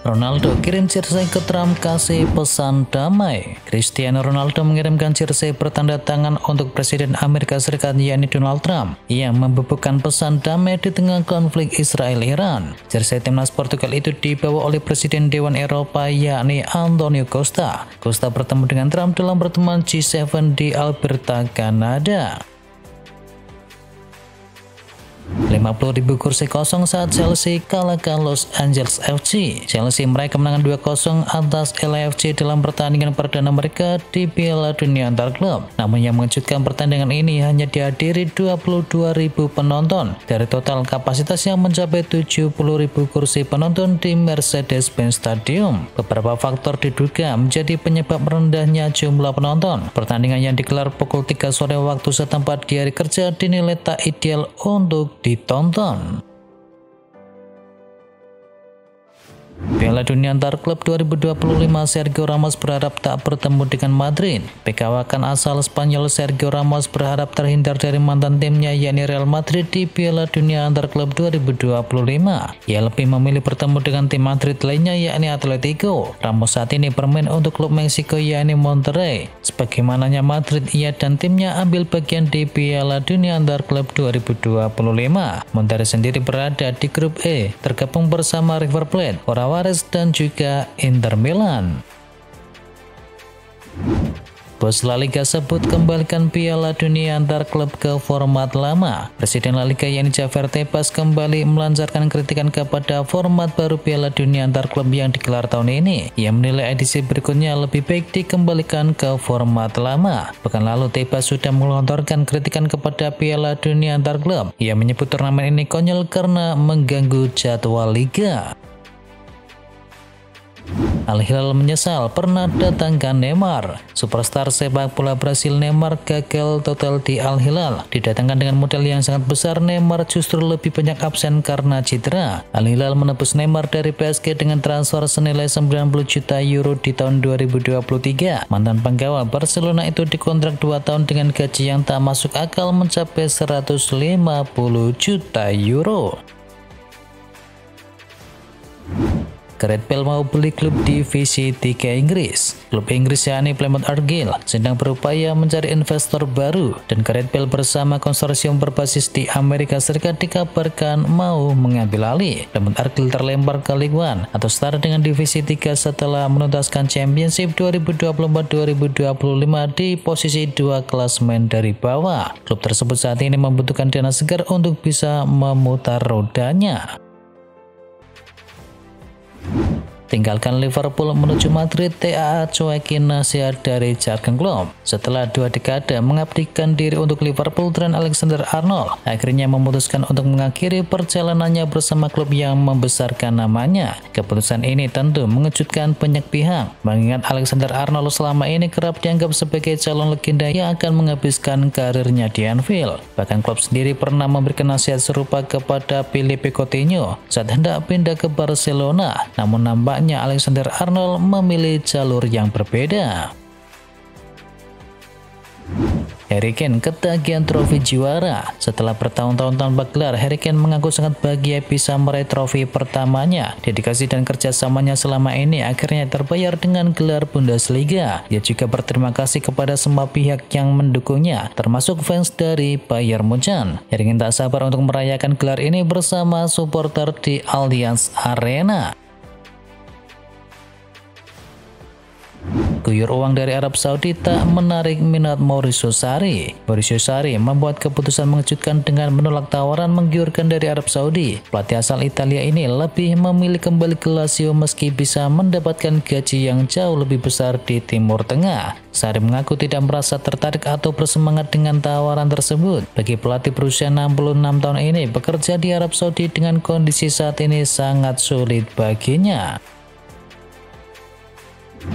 Ronaldo kirim jersey ke Trump kasih pesan damai. Cristiano Ronaldo mengirimkan jersey bertanda tangan untuk Presiden Amerika Serikat yakni Donald Trump yang membubuhkan pesan damai di tengah konflik Israel-Iran. Jersey timnas Portugal itu dibawa oleh Presiden Dewan Eropa yakni Antonio Costa. Costa bertemu dengan Trump dalam pertemuan G7 di Alberta, Kanada. 50.000 kursi kosong saat Chelsea kalahkan Los Angeles FC. Chelsea meraih kemenangan 2-0 atas LAFC dalam pertandingan perdana mereka di Piala Dunia antar klub. Namun yang mengejutkan, pertandingan ini hanya dihadiri 22.000 penonton dari total kapasitas yang mencapai 70.000 kursi penonton di Mercedes-Benz Stadium. Beberapa faktor diduga menjadi penyebab rendahnya jumlah penonton. Pertandingan yang digelar pukul 3 sore waktu setempat di hari kerja dinilai tak ideal untuk ditonton. Piala Dunia antar klub 2025, Sergio Ramos berharap tak bertemu dengan Madrid. Kawakan asal Spanyol Sergio Ramos berharap terhindar dari mantan timnya yakni Real Madrid di Piala Dunia antar klub 2025. Ia lebih memilih bertemu dengan tim Madrid lainnya yakni Atletico. Ramos saat ini bermain untuk klub Meksiko yakni Monterrey. Sebagaimananya Madrid, ia dan timnya ambil bagian di Piala Dunia antar klub 2025. Monterrey sendiri berada di grup E, tergabung bersama River Plate, Juarez dan juga Inter Milan. Bos La Liga sebut kembalikan Piala Dunia antar klub ke format lama. Presiden La Liga yakni Javier Tebas kembali melancarkan kritikan kepada format baru Piala Dunia antar klub yang digelar tahun ini. Ia menilai edisi berikutnya lebih baik dikembalikan ke format lama. Pekan lalu Tebas sudah melontarkan kritikan kepada Piala Dunia antar klub. Ia menyebut turnamen ini konyol karena mengganggu jadwal liga. Al Hilal menyesal pernah datangkan Neymar. Superstar sepak bola Brasil Neymar gagal total di Al Hilal. Didatangkan dengan modal yang sangat besar, Neymar justru lebih banyak absen karena cedera. Al Hilal menebus Neymar dari PSG dengan transfer senilai 90 juta euro di tahun 2023. Mantan penggawa Barcelona itu dikontrak 2 tahun dengan gaji yang tak masuk akal mencapai 150 juta euro. Gareth Bale mau beli klub divisi 3 Inggris. Klub Inggris yakni Plymouth Argyle sedang berupaya mencari investor baru, dan Gareth Bale bersama konsorsium berbasis di Amerika Serikat dikabarkan mau mengambil alih. Plymouth Argyle terlempar ke League One atau setara dengan divisi 3 setelah menuntaskan Championship 2024-2025 di posisi 2 klasemen dari bawah. Klub tersebut saat ini membutuhkan dana segar untuk bisa memutar rodanya. Tinggalkan Liverpool menuju Madrid, TAA cuekin nasihat dari Jurgen Klopp. Setelah 2 dekade mengabdikan diri untuk Liverpool, Trent Alexander-Arnold akhirnya memutuskan untuk mengakhiri perjalanannya bersama klub yang membesarkan namanya. Keputusan ini tentu mengejutkan banyak pihak, mengingat Alexander-Arnold selama ini kerap dianggap sebagai calon legenda yang akan menghabiskan karirnya di Anfield. Bahkan Klopp sendiri pernah memberikan nasihat serupa kepada Philippe Coutinho saat hendak pindah ke Barcelona, namun nampaknya Alexander-Arnold memilih jalur yang berbeda. Harry Kane ketagihan trofi juara. Setelah bertahun-tahun tanpa gelar, Harry Kane mengaku sangat bahagia bisa meraih trofi pertamanya. Dedikasi dan kerjasamanya selama ini akhirnya terbayar dengan gelar Bundesliga. Dia juga berterima kasih kepada semua pihak yang mendukungnya, termasuk fans dari Bayern Munchen. Harry Kane tak sabar untuk merayakan gelar ini bersama supporter di Allianz Arena. Guyur uang dari Arab Saudi tak menarik minat Maurizio Sarri. Maurizio Sarri membuat keputusan mengejutkan dengan menolak tawaran menggiurkan dari Arab Saudi. Pelatih asal Italia ini lebih memilih kembali ke Lazio meski bisa mendapatkan gaji yang jauh lebih besar di Timur Tengah. Sarri mengaku tidak merasa tertarik atau bersemangat dengan tawaran tersebut. Bagi pelatih berusia 66 tahun ini, bekerja di Arab Saudi dengan kondisi saat ini sangat sulit baginya.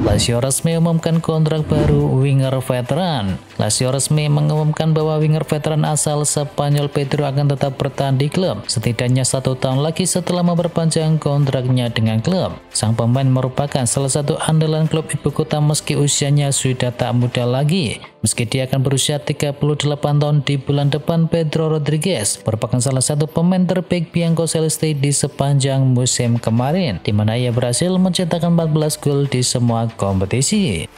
Lazio resmi umumkan kontrak baru winger veteran. Lazio resmi mengumumkan bahwa winger veteran asal Spanyol Pedro akan tetap bertahan di klub setidaknya 1 tahun lagi setelah memperpanjang kontraknya dengan klub. Sang pemain merupakan salah satu andalan klub ibu kota meski usianya sudah tak muda lagi. Meski dia akan berusia 38 tahun di bulan depan, Pedro Rodriguez merupakan salah satu pemain terbaik Bianco Celeste di sepanjang musim kemarin, di mana ia berhasil mencetakkan 14 gol di semua kompetisi.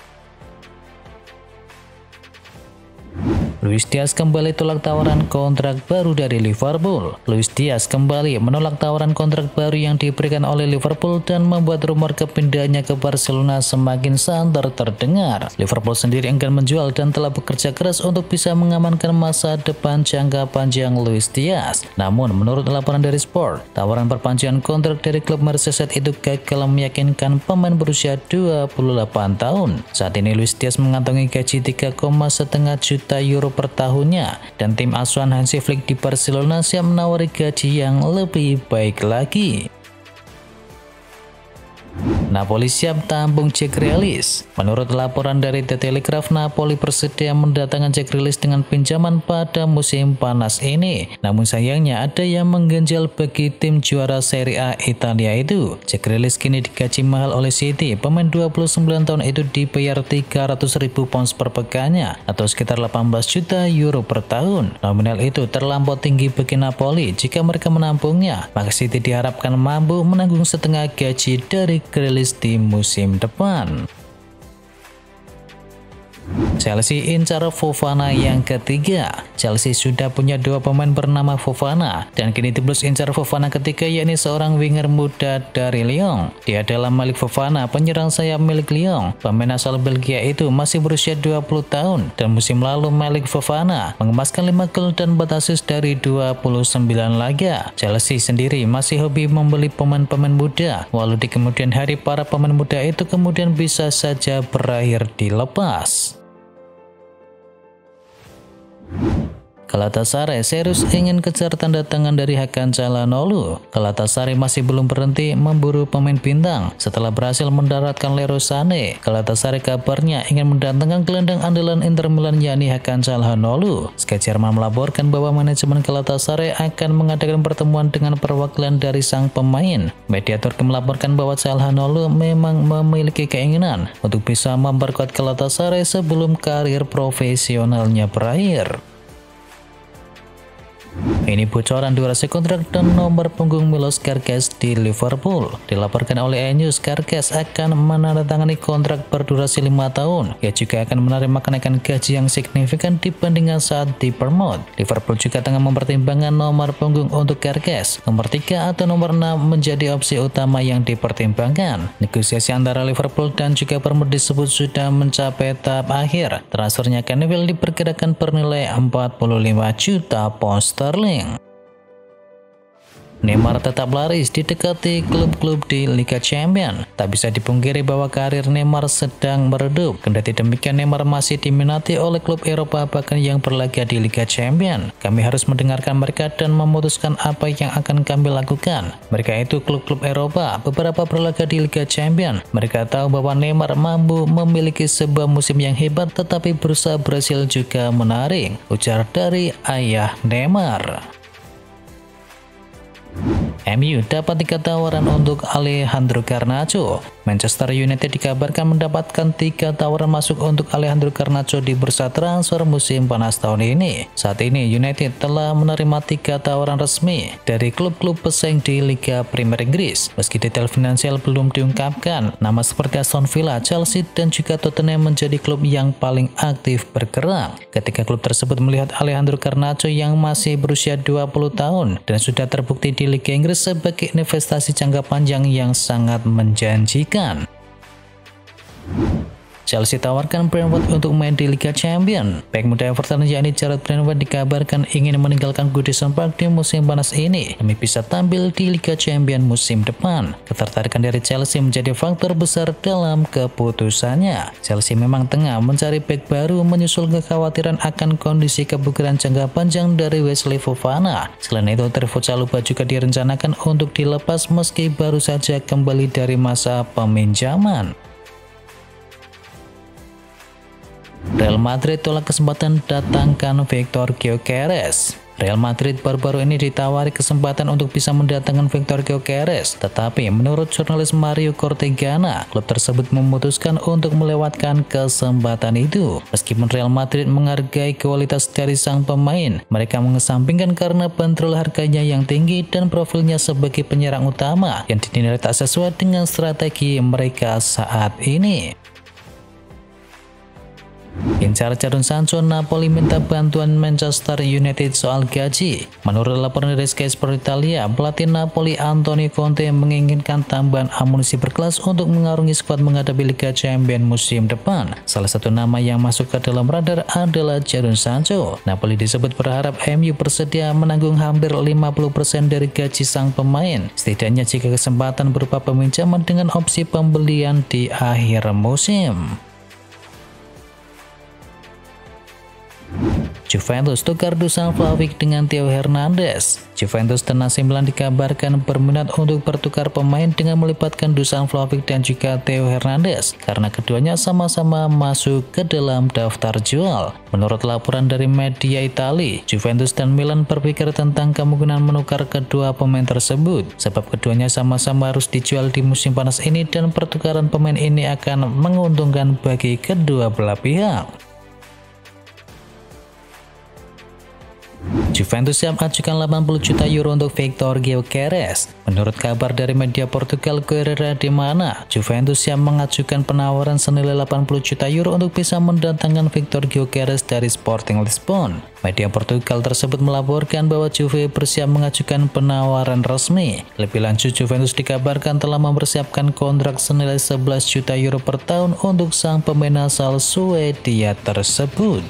Luis Diaz kembali tolak tawaran kontrak baru dari Liverpool. Luis Diaz kembali menolak tawaran kontrak baru yang diberikan oleh Liverpool dan membuat rumor kepindahannya ke Barcelona semakin santer terdengar. Liverpool sendiri enggan menjual dan telah bekerja keras untuk bisa mengamankan masa depan jangka panjang Luis Diaz. Namun, menurut laporan dari Sport, tawaran perpanjangan kontrak dari klub Merseyside itu gagal meyakinkan pemain berusia 28 tahun. Saat ini Luis Diaz mengantongi gaji 3,5 juta euro per tahunnya, dan tim asuhan Hansi Flick di Barcelona siap menawari gaji yang lebih baik lagi. Napoli siap tampung Jack Grealish. Menurut laporan dari The Telegraph, Napoli bersedia mendatangkan Jack Grealish dengan pinjaman pada musim panas ini. Namun sayangnya ada yang mengganjal bagi tim juara Serie A Italia itu. Jack Grealish kini digaji mahal oleh City. Pemain 29 tahun itu dibayar 300.000 pounds per pekannya atau sekitar 18 juta euro per tahun. Nominal itu terlampau tinggi bagi Napoli. Jika mereka menampungnya, maka City diharapkan mampu menanggung setengah gaji dari Grealish di musim depan. Chelsea incar Fofana yang ketiga. Chelsea sudah punya 2 pemain bernama Fofana dan kini The Blues incar Fofana ketiga, yakni seorang winger muda dari Lyon. Dia adalah Malik Fofana, penyerang sayap milik Lyon. Pemain asal Belgia itu masih berusia 20 tahun dan musim lalu Malik Fofana mengemaskan 5 gol dan 4 assist dari 29 laga. Chelsea sendiri masih hobi membeli pemain-pemain muda, walau di kemudian hari para pemain muda itu kemudian bisa saja berakhir dilepas. Galatasaray serius ingin kejar tanda tangan dari Hakan Çalhanoğlu. Galatasaray masih belum berhenti memburu pemain bintang setelah berhasil mendaratkan Leroy Sané. Galatasaray kabarnya ingin mendatangkan gelandang andalan Inter Milan yakni Hakan Çalhanoğlu. Sky Jerman melaporkan bahwa manajemen Galatasaray akan mengadakan pertemuan dengan perwakilan dari sang pemain. Media Turki melaporkan bahwa Çalhanoğlu memang memiliki keinginan untuk bisa memperkuat Galatasaray sebelum karir profesionalnya berakhir. Ini bocoran durasi kontrak dan nomor punggung Milos Kerkez di Liverpool. Dilaporkan oleh E-News, Kerkez akan menandatangani kontrak berdurasi 5 tahun. Ia juga akan menerima kenaikan gaji yang signifikan dibandingkan saat di Bournemouth. Liverpool juga tengah mempertimbangkan nomor punggung untuk Kerkez. Nomor 3 atau nomor 6 menjadi opsi utama yang dipertimbangkan. Negosiasi antara Liverpool dan juga Bournemouth disebut sudah mencapai tahap akhir. Transfernya Kenwell diperkirakan bernilai 45 juta pound sterling. Neymar tetap laris didekati klub-klub di Liga Champions. Tak bisa dipungkiri bahwa karir Neymar sedang meredup. Kendati demikian, Neymar masih diminati oleh klub Eropa bahkan yang berlaga di Liga Champions. Kami harus mendengarkan mereka dan memutuskan apa yang akan kami lakukan. Mereka itu klub-klub Eropa, beberapa berlaga di Liga Champions. Mereka tahu bahwa Neymar mampu memiliki sebuah musim yang hebat, tetapi berusaha berhasil juga menarik, ujar dari ayah Neymar. MU dapat 3 tawaran untuk Alejandro Garnacho. Manchester United dikabarkan mendapatkan 3 tawaran masuk untuk Alejandro Garnacho di bursa transfer musim panas tahun ini. Saat ini United telah menerima 3 tawaran resmi dari klub-klub pesaing di Liga Premier Inggris. Meski detail finansial belum diungkapkan, nama seperti Aston Villa, Chelsea, dan juga Tottenham menjadi klub yang paling aktif bergerak. Ketika klub tersebut melihat Alejandro Garnacho yang masih berusia 20 tahun dan sudah terbukti di Liga Inggris sebagai investasi jangka panjang yang sangat menjanjikan. Chelsea tawarkan Brentford untuk main di Liga Champions. Bek muda Everton yakni Jarrad Brentford dikabarkan ingin meninggalkan Goodison Park di musim panas ini demi bisa tampil di Liga Champions musim depan. Ketertarikan dari Chelsea menjadi faktor besar dalam keputusannya. Chelsea memang tengah mencari bek baru menyusul kekhawatiran akan kondisi kebugaran jangka panjang dari Wesley Fofana. Selain itu, Trevoh Chalobah juga direncanakan untuk dilepas meski baru saja kembali dari masa peminjaman. Real Madrid tolak kesempatan datangkan Victor Gyökeres. Real Madrid baru-baru ini ditawari kesempatan untuk bisa mendatangkan Victor Gyökeres, tetapi menurut jurnalis Mario Cortegana, klub tersebut memutuskan untuk melewatkan kesempatan itu. Meskipun Real Madrid menghargai kualitas dari sang pemain, mereka mengesampingkan karena bandrol harganya yang tinggi dan profilnya sebagai penyerang utama yang dinilai tak sesuai dengan strategi mereka saat ini. Incar Jadon Sancho, Napoli minta bantuan Manchester United soal gaji. Menurut laporan dari Sky Sport Italia, pelatih Napoli Antonio Conte menginginkan tambahan amunisi berkelas untuk mengarungi skuad menghadapi Liga Champions musim depan. Salah satu nama yang masuk ke dalam radar adalah Jadon Sancho. Napoli disebut berharap MU bersedia menanggung hampir 50% dari gaji sang pemain, setidaknya jika kesempatan berupa peminjaman dengan opsi pembelian di akhir musim. Juventus tukar Dusan Vlahovic dengan Theo Hernandez. Juventus dan AC Milan dikabarkan berminat untuk bertukar pemain dengan melibatkan Dusan Vlahovic dan juga Theo Hernandez karena keduanya sama-sama masuk ke dalam daftar jual. Menurut laporan dari media Italia, Juventus dan Milan berpikir tentang kemungkinan menukar kedua pemain tersebut sebab keduanya sama-sama harus dijual di musim panas ini dan pertukaran pemain ini akan menguntungkan bagi kedua belah pihak. Juventus siap ajukan 80 juta euro untuk Victor Gyökeres. Menurut kabar dari media Portugal Correia de Mana, Juventus siap mengajukan penawaran senilai 80 juta euro untuk bisa mendatangkan Victor Gyökeres dari Sporting Lisbon. Media Portugal tersebut melaporkan bahwa Juve bersiap mengajukan penawaran resmi. Lebih lanjut, Juventus dikabarkan telah mempersiapkan kontrak senilai 11 juta euro per tahun untuk sang pemain asal Swedia tersebut.